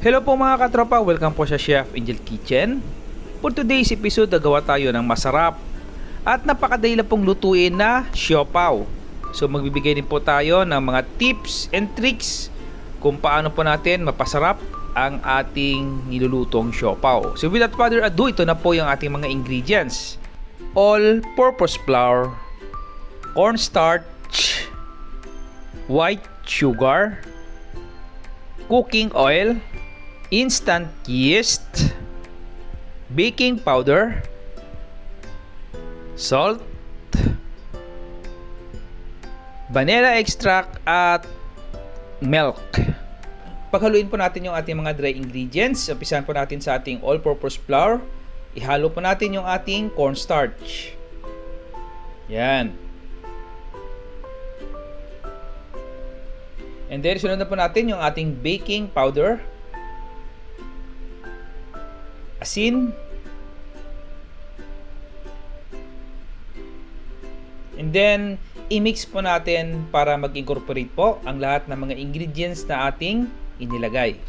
Hello po mga katropa, welcome po sa Chef Angel Kitchen. For today's episode, gagawa tayo ng masarap at napakadali lang pong lutuin na siopaw. So magbibigay din po tayo ng mga tips and tricks kung paano po natin mapasarap ang ating nilulutong siopaw. So without further ado, ito na po yung ating mga ingredients. All-purpose flour, cornstarch, white sugar, cooking oil, instant yeast, baking powder, salt, vanilla extract at milk. Paghaluin po natin yung ating mga dry ingredients. Umpisahan po natin sa ating all-purpose flour. Ihalo po natin yung ating cornstarch. Yan. And then sunod na po natin yung ating baking powder, asin, and then i-mix po natin para mag-incorporate po ang lahat ng mga ingredients na ating inilagay.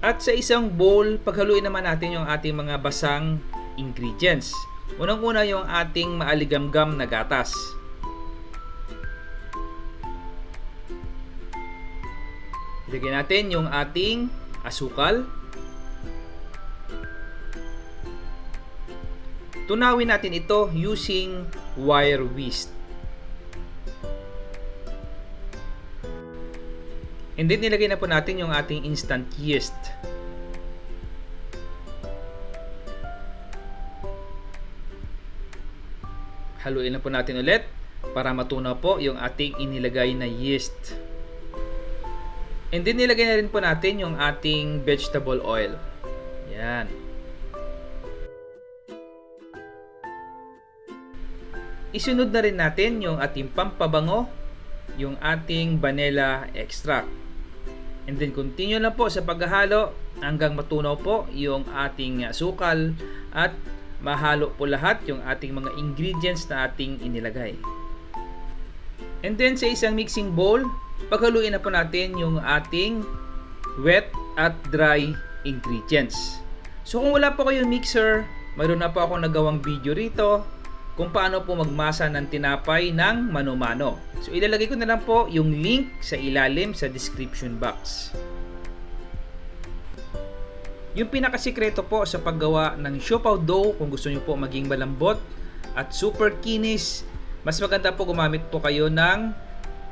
At sa isang bowl, paghaluin naman natin yung ating mga basang ingredients. Unang-una yung ating maaligamgam na gatas. Ilagay natin yung ating asukal. Tunawin natin ito using wire whisk. And then nilagay na po natin yung ating instant yeast. Haluin na po natin ulit para matunaw po yung ating inilagay na yeast. And then nilagay na rin po natin yung ating vegetable oil. Yan. Isunod na rin natin yung ating pampabango, yung ating vanilla extract. And then continue lang po sa paghahalo hanggang matunaw po yung ating asukal at mahalo po lahat yung ating mga ingredients na ating inilagay. And then sa isang mixing bowl, paghaluin na po natin yung ating wet at dry ingredients. So kung wala po kayong mixer, mayroon na po akong nagawang video rito kung paano po magmasa ng tinapay ng mano-mano. So ilalagay ko na lang po yung link sa ilalim sa description box. Yung pinakasikreto po sa paggawa ng siopaw dough, kung gusto nyo po maging malambot at super kinis, mas maganda po gumamit po kayo ng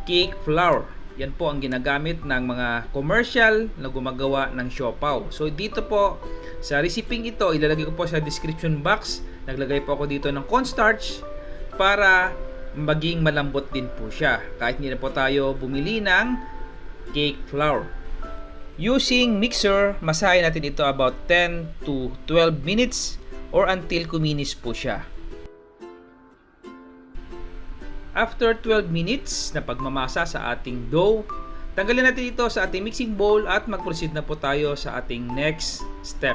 cake flour. Yan po ang ginagamit ng mga commercial na gumagawa ng siopaw. So dito po sa recipe ito, ilalagay ko po sa description box. Naglagay po ako dito ng cornstarch para maging malambot din po siya. Kahit hindi na po tayo bumili ng cake flour. Using mixer, masahin natin ito about 10 to 12 minutes or until kuminis po siya. After 12 minutes na pagmamasa sa ating dough, tanggalin natin ito sa ating mixing bowl at mag-proceed na po tayo sa ating next step.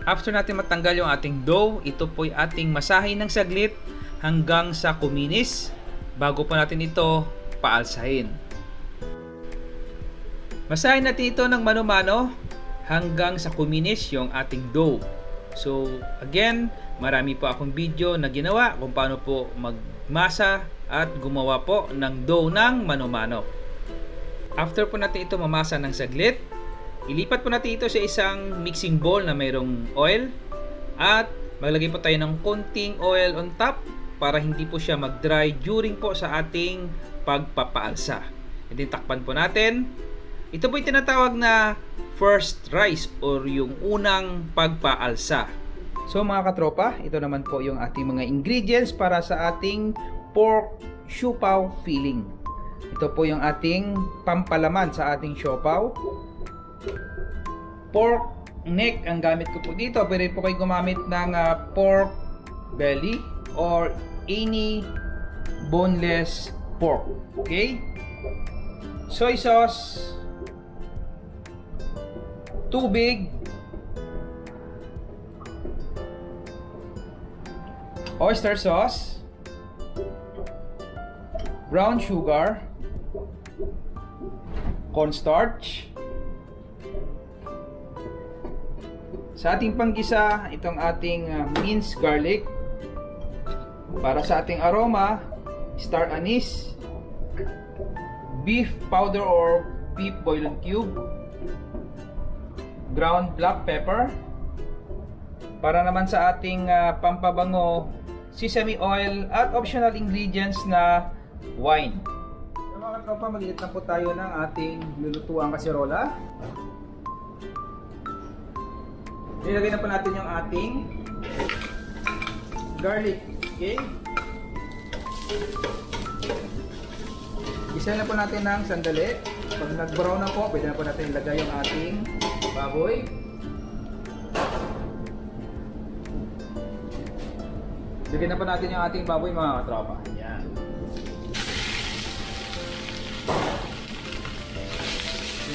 After natin matanggal yung ating dough, ito po ay ating masahin ng saglit hanggang sa kuminis bago po natin ito paalsahin. Masahin natin ito ng mano-mano hanggang sa kuminis yung ating dough. So again, marami po akong video na ginawa kung paano po magmasa at gumawa po ng dough ng mano-mano. After po natin ito mamasa ng saglit, ilipat po natin ito sa isang mixing bowl na mayroong oil at maglagay po tayo ng konting oil on top para hindi po siya mag-dry during po sa ating pagpapaalsa. And then takpan po natin. Ito po yung tinatawag na first rise or yung unang pagpaalsa. So mga katropa, ito naman po yung ating mga ingredients para sa ating pork siopaw filling. Ito po yung ating pampalaman sa ating siopaw. Pork neck ang gamit ko po dito. Pwede po kayo gumamit ng pork belly or any boneless pork. Okay? Soy sauce, tubig, oyster sauce, brown sugar, cornstarch. Sa ating panggisa, itong ating minced garlic. Para sa ating aroma, star anise, beef powder or beef bouillon cube, ground black pepper. Para naman sa ating pampabango, sesame oil at optional ingredients na wine. So, mga katropa, mag-init na po tayo ng ating lulutuang kaserola. Ilagay na po natin yung ating garlic. Okay? Isa na po natin ng sandali. Pag nag-brown na po, pwede na po natin ilagay yung ating baboy. Lagyan na po natin yung ating baboy, mga katropa. Yan.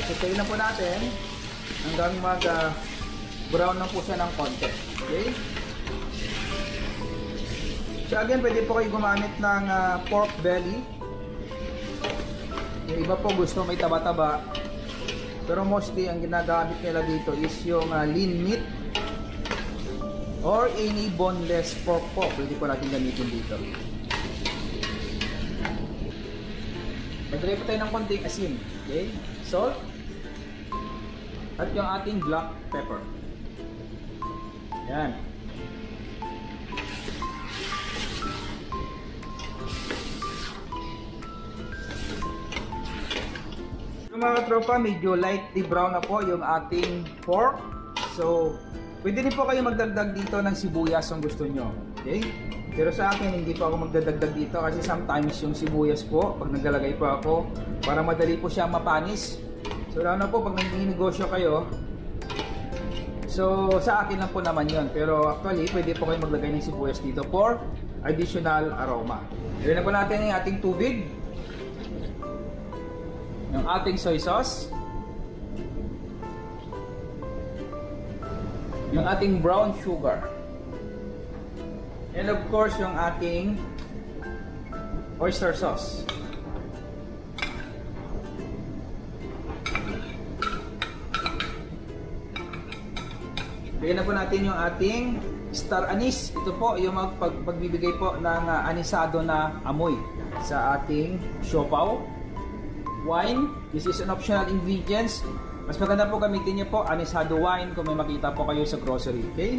Isitayin na po natin hanggang brown na po siya ng konti. Okay? So again, pwede po kayo gumamit ng pork belly. Yung iba po gusto may taba-taba. Pero mostly ang ginagamit nila dito is yung lean meat or any boneless pork po. Pwede po natin gamitin dito. Magdagay po tayo ng konting asin. Okay? Salt. At yung ating black pepper. Yan. So mga katropa, medyo lightly brown na po yung ating pork. So, pwede rin po kayo magdagdag dito ng sibuyas kung gusto nyo. Okay? Pero sa akin, hindi po ako magdadagdag dito kasi sometimes yung sibuyas po, pag naglalagay po ako, para madali po siya mapanis. So, lalo na po pag nag-negosyo kayo, so, sa akin lang po naman yun. Pero actually, pwede po kayo maglagay ng sibuyas dito for additional aroma. Gawin na po natin yung ating tubig. Yung ating soy sauce. Yung ating brown sugar. And of course, yung ating oyster sauce. Bigyan na po natin yung ating star anise. Ito po yung pagbibigay po ng anisado na amoy sa ating siopaw. Wine, this is an optional ingredients. Mas maganda po gamitin niyo po anisado wine kung may makita po kayo sa grocery. Okay?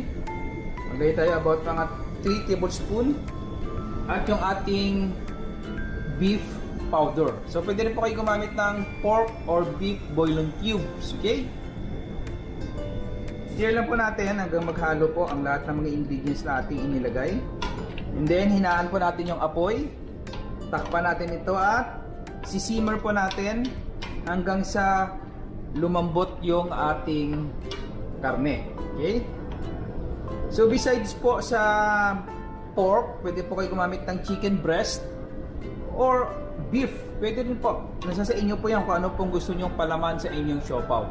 Maglagay tayo about mga 3 tablespoon. At yung ating beef powder. So pwede rin po kayo gumamit ng pork or beef bouillon cubes. Okay? Stir lang po natin hanggang maghalo po ang lahat ng mga ingredients na ating inilagay. And then, hinaan po natin yung apoy. Takpan natin ito at sisimmer po natin hanggang sa lumambot yung ating karne. Okay? So, besides po sa pork, pwede po kayo gumamit ng chicken breast or beef. Pwede rin po. Nasa sa inyo po yan kung ano pong gusto nyong palaman sa inyong siopaw.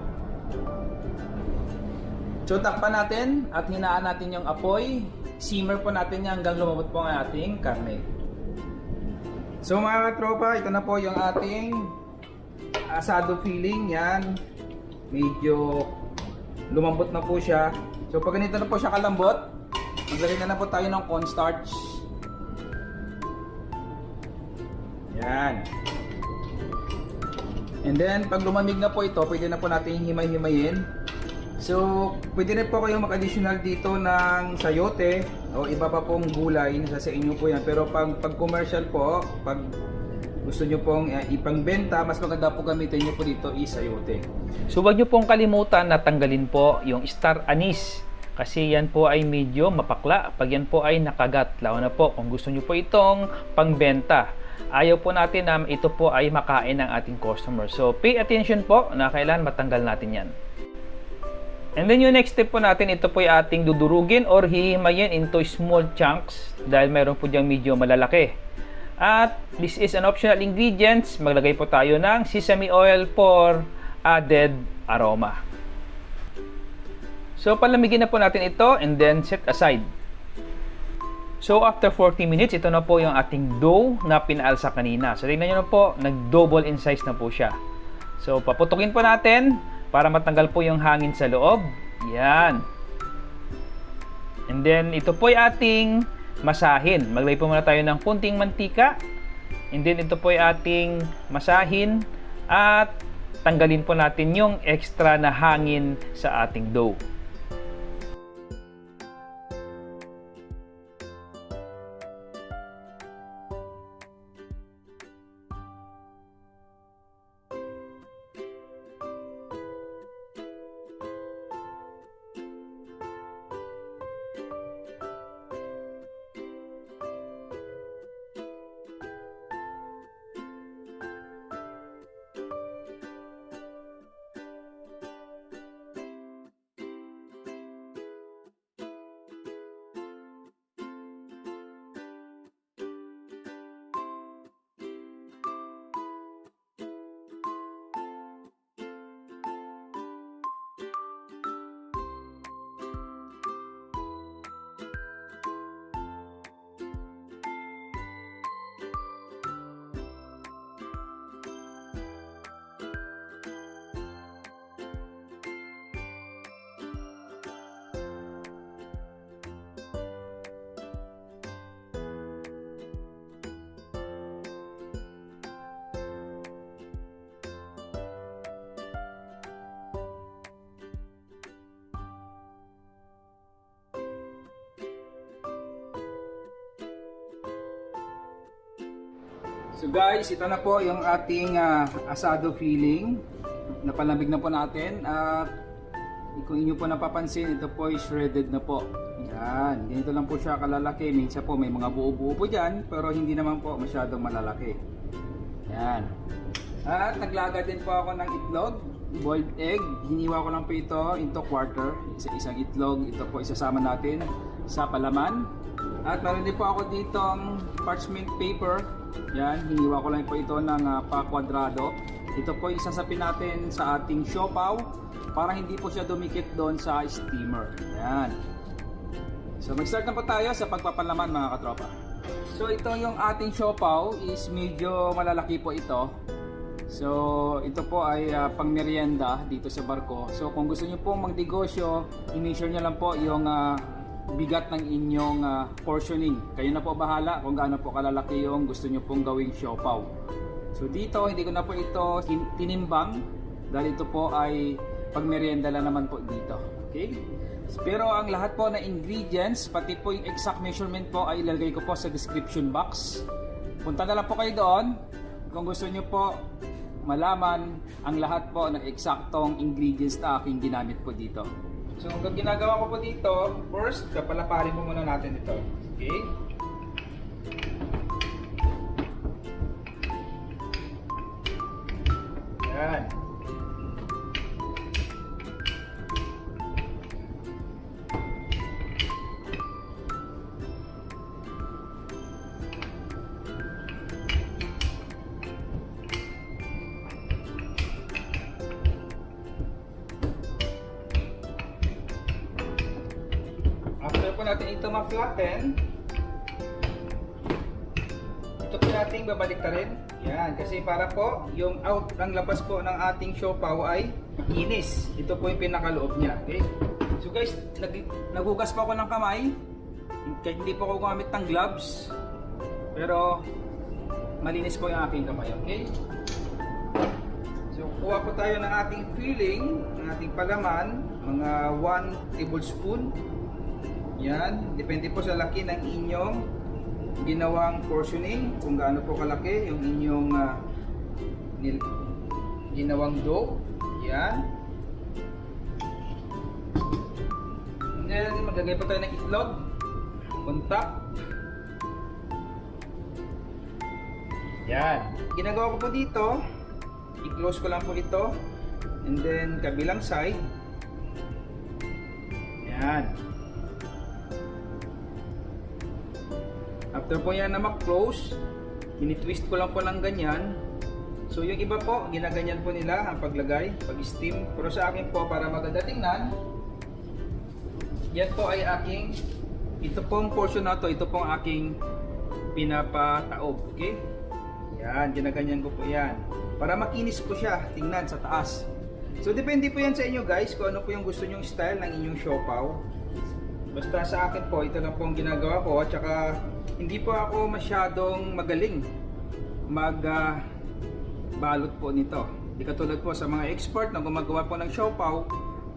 So takpan natin at hinaan natin yung apoy. Simmer po natin yan hanggang lumabot po ang ating karne. So mga katropa, ito na po yung ating asado filling. Yan. Medyo lumambot na po siya. So pag ganito na po siya kalambot, maglagay na po tayo ng cornstarch. Yan. And then pag lumamig na po ito, pwede na po natin himay-himayin. So, pwede rin po kayong mag-additional dito ng sayote o iba pa pong gulay, nasa sa inyo po yan. Pero pag commercial po, pag gusto nyo pong ipangbenta, mas maganda po gamitin nyo po dito is sayote. So, wag nyo pong kalimutan na tanggalin po yung star anise. Kasi yan po ay medyo mapakla pag yan po ay nakagat. Lalo na po kung gusto nyo po itong pangbenta. Ayaw po natin na ito po ay makain ng ating customer. So, pay attention po na kailan matanggal natin yan. And then yung next step po natin, ito po yung ating dudurugin or hihimayin into small chunks dahil meron po diyang medyo malalaki. At this is an optional ingredients. Maglagay po tayo ng sesame oil for added aroma. So palamigin na po natin ito and then set aside. So after 40 minutes, ito na po yung ating dough na pinaalsa kanina. So tingnan nyo na po, nag-double in size na po siya. So paputukin po natin para matanggal po yung hangin sa loob. Yan. And then ito po ay ating masahin. Maglagay po muna tayo ng kunting mantika. And then ito po ay ating masahin at tanggalin po natin yung extra na hangin sa ating dough. So guys, ito na po yung ating asado filling. Napalamig na po natin at kung inyo po napapansin, ito po ay shredded na po. Yan, ganito lang po siya kalalaki. Minsan po may mga buo-buo po dyan, pero hindi naman po masyadong malalaki. Yan. At naglaga din po ako ng itlog, boiled egg. Hiniwa ko lang po ito into quarter. Isang itlog, ito po isasama natin sa palaman. At meron din po ako ditong parchment paper. Yan, hiniwa ko lang po ito ng pa-kwadrado. Ito po isasapin natin sa ating siopaw para hindi po siya dumikit doon sa steamer. Yan. So mag-start na po tayo sa pagpapalaman mga katropa. So ito yung ating siopaw is medyo malalaki po ito. So ito po ay pang merienda dito sa barko. So kung gusto niyo pong magnegosyo, i-measure niyo lang po yung bigat ng inyong portioning. Kayo na po bahala kung gaano po kalalaki yung gusto nyo pong gawing siopaw. So dito, hindi ko na po ito tinimbang dahil ito po ay pagmerienda lang naman po dito. Okay? Pero ang lahat po na ingredients, pati po yung exact measurement po ay ilalagay ko po sa description box. Punta na lang po kayo doon kung gusto nyo po malaman ang lahat po ng eksaktong ingredients na aking ginamit po dito. So, ang ginagawa ko po dito, first, kapalaparin po muna natin ito. Okay? Yan. After po natin ito ma-flatten, ito po natin babalik rin. Yan, kasi para po yung out ng labas po ng ating siopaw ay makinis. Ito po yung pinakaloob niya. Okay? So guys, nagugas pa ako ng kamay. Hindi po ako gumamit ng gloves. Pero malinis po yung aking kamay. Okay? So kuha po tayo ng ating filling, ng ating palaman, mga 1 tablespoon. Yan, depende po sa laki ng inyong ginawang portioning, kung gaano po kalaki yung inyong ginawang dough. Yan. And then maglagay po tayo ng itlog, kontak. Yan. Ginagawa ko po dito, i-close ko lang po ito, and then kabilang side. Yan. After po yan na mag-close, tinitwist ko lang po ng ganyan. So yung iba po, ginaganyan po nila ang paglagay, pag-steam. Pero sa akin po, para maganda tingnan, yan po ay aking ito pong portion na to, ito pong aking pinapataob. Okay? Yan, ginaganyan ko po yan. Para makinis po siya, tingnan sa taas. So depende po yan sa inyo guys, kung ano po yung gusto nyong style ng inyong siopaw. Basta sa akin po, ito na po ang ginagawa ko. At saka, hindi po ako masyadong magaling balot po nito. Di katulad po sa mga expert na gumagawa po ng siopaw,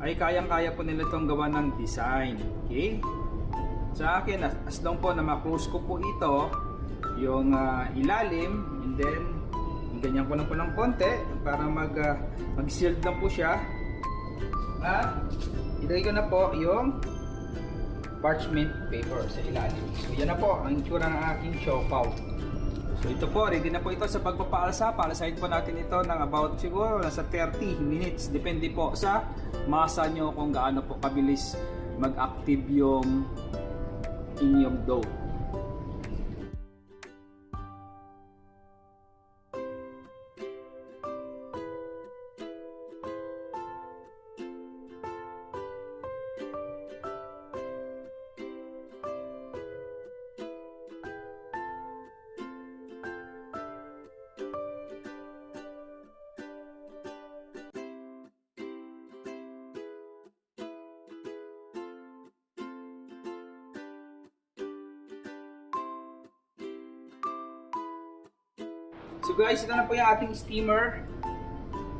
ay kayang-kaya po nila itong gawa ng design. Okay? Sa akin, as long po na ma-close ko po ito, yung ilalim, and then ganyan ko lang po ng konti para mag-sealed lang po siya. At ilagay ko na po yung parchment paper sa ilalim. So yan na po ang itsura ng aking siopaw. So ito po, ready na po ito sa pagpapaalsa. Paalasahin po natin ito ng about siguro nasa 30 minutes. Depende po sa masa nyo kung gaano po kabilis mag-active yung inyong dough. So guys, ito na po yung ating steamer.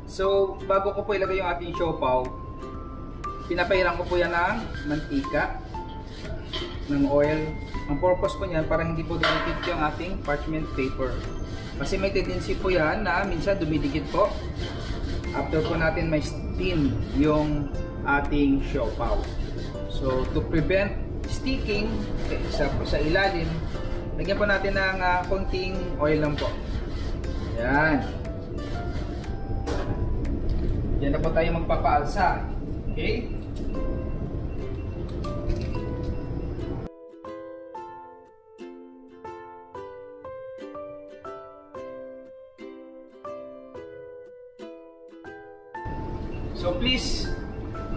So bago ko po ilagay yung ating siopaw, pinapairan ko po yan ng mantika, ng oil. Ang purpose po niyan para hindi po dumikit yung ating parchment paper. Kasi may tendency po yan na minsan dumidikit po after po natin may steam yung ating siopaw. So to prevent sticking sa ilalim, lagyan po natin ng konting oil lang po. Yan. Yan na po tayo magpapaalsa. Okay? So please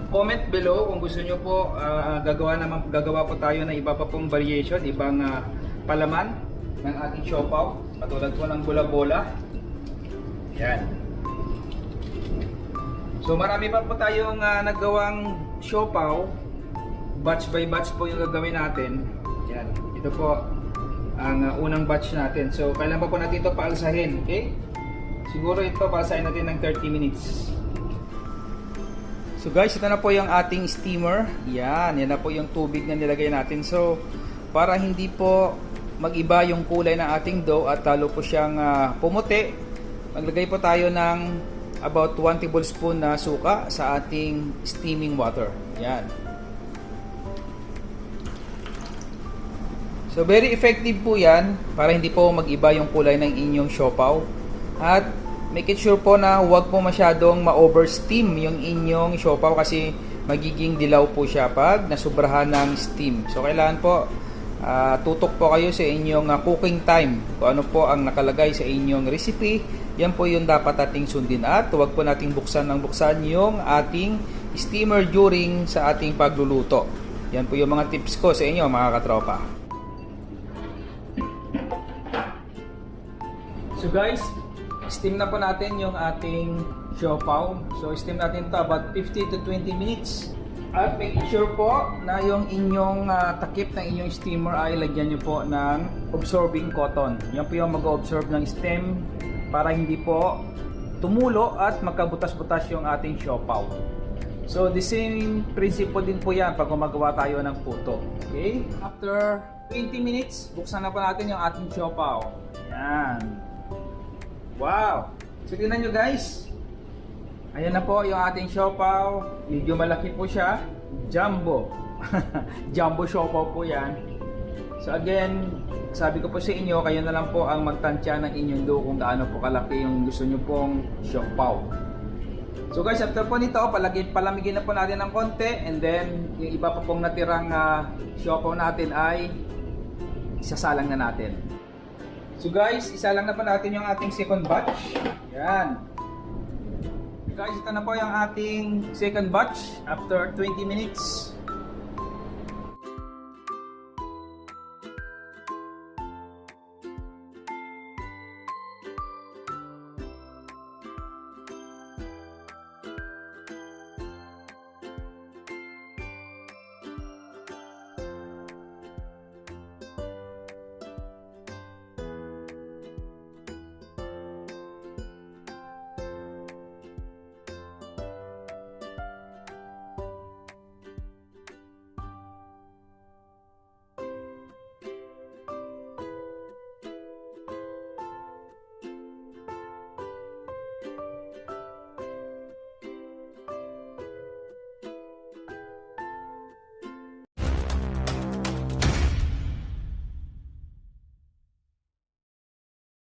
comment below kung gusto nyo po gagawa po tayo ng iba pa pong variation, ibang palaman ng ating siopaw, katulad po ng bola-bola. Yan. So marami pa po tayong naggawang siopaw. Batch by batch po yung gagawin natin. Yan. Ito po ang unang batch natin. So kailan pa po natin ito paalsahin, okay? Siguro ito paalsahin natin ng 30 minutes. So guys, ito na po yung ating steamer. Yan na po yung tubig na nilagay natin. So para hindi po mag-iba yung kulay ng ating dough at talo po siyang pumuti, maglagay po tayo ng about 1 tablespoon na suka sa ating steaming water. Yan. So very effective po yan para hindi po mag-iba yung kulay ng inyong siopaw. At make it sure po na huwag po masyadong ma-oversteam yung inyong siopaw kasi magiging dilaw po siya pag nasubrahan ng steam. So kailangan po tutok po kayo sa inyong cooking time. Kung ano po ang nakalagay sa inyong recipe, yan po yung dapat ating sundin. At huwag po nating buksan yung ating steamer during sa ating pagluluto. Yan po yung mga tips ko sa inyo mga katropa. So guys, steam na po natin yung ating siopaw. So steam natin ito about 15 to 20 minutes. At make sure po na yung inyong takip ng inyong steamer ay lagyan nyo po ng absorbing cotton. Yan po yung mag-absorb ng steam para hindi po tumulo at magkabutas-butas yung ating siopaw. So the same principle din po yan pag gumagawa tayo ng puto. Okay? After 20 minutes, buksan na po natin yung ating siopaw. Yan. Wow! So tingnan nyo guys. Ayan na po yung ating siopaw. Medyo malaki po siya. Jumbo. Jumbo siopaw po yan. So again, sabi ko po sa inyo, kayo na lang po ang magtansya ng inyong dough kung gaano po kalaki yung gusto nyo pong siopaw. So guys, after po nito, palamigin na po natin ng konti. And then, yung iba pa pong natirang siopaw natin ay isasalang na natin. So guys, isalang na po natin yung ating second batch. Yan. Guys, ito na po yung ating second batch after 20 minutes.